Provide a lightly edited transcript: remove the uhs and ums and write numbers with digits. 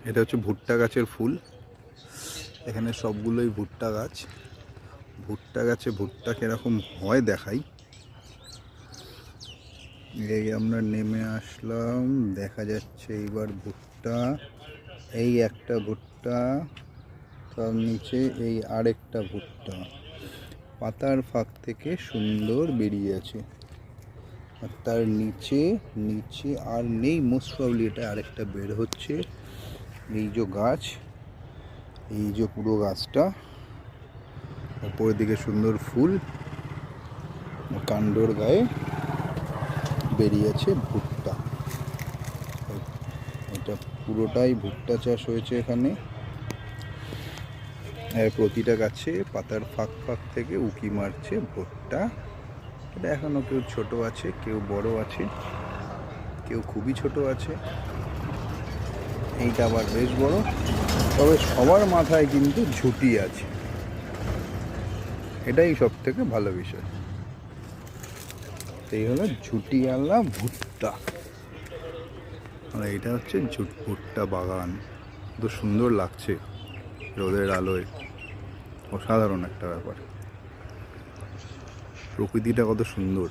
এটা হচ্ছে ভুট্টা গাছের ফুল। এখানে সবগুলোই ভুট্টা গাছ। ভুট্টা গাছে ভুট্টা কিরকম হয় দেখাই। এই আমরা নেমে আসলাম, দেখা যাচ্ছে এইবার ভুট্টা। এই একটা ভুট্টা, তার নিচে এই আরেকটা ভুট্টা পাতার ফাঁক থেকে সুন্দর বেরিয়ে আছে। আর তার নিচে নিচে আর নেই, মোস্ট প্রবলি এটা আরেকটা বের হচ্ছে। এই যে গাছ, এই যে পুরো গাছটা, উপরের দিকে সুন্দর ফুল, কাণ্ডর গায়ে বেরিয়েছে ভুট্টা। এটা পুরোটাই ভুট্টা চাষ হয়েছে এখানে। প্রতিটা গাছে পাতার ফাঁক ফাঁক থেকে উকি মারছে ভুট্টা। এটা এখনো কেউ ছোট আছে, কেউ বড় আছে, কেউ খুবই ছোট আছে, এইটা আবার বেশ বড়। তবে সবার মাথায় কিন্তু ঝুঁটি আছে, এটাই সব থেকে ভালো বিষয়। এই হলো ঝুঁটিওয়ালা ভুট্টা। আর এটা হচ্ছে ভুট্টা বাগান। তো সুন্দর লাগছে রোদের আলোয়, অসাধারণ একটা ব্যাপার। প্রকৃতিটা কত সুন্দর।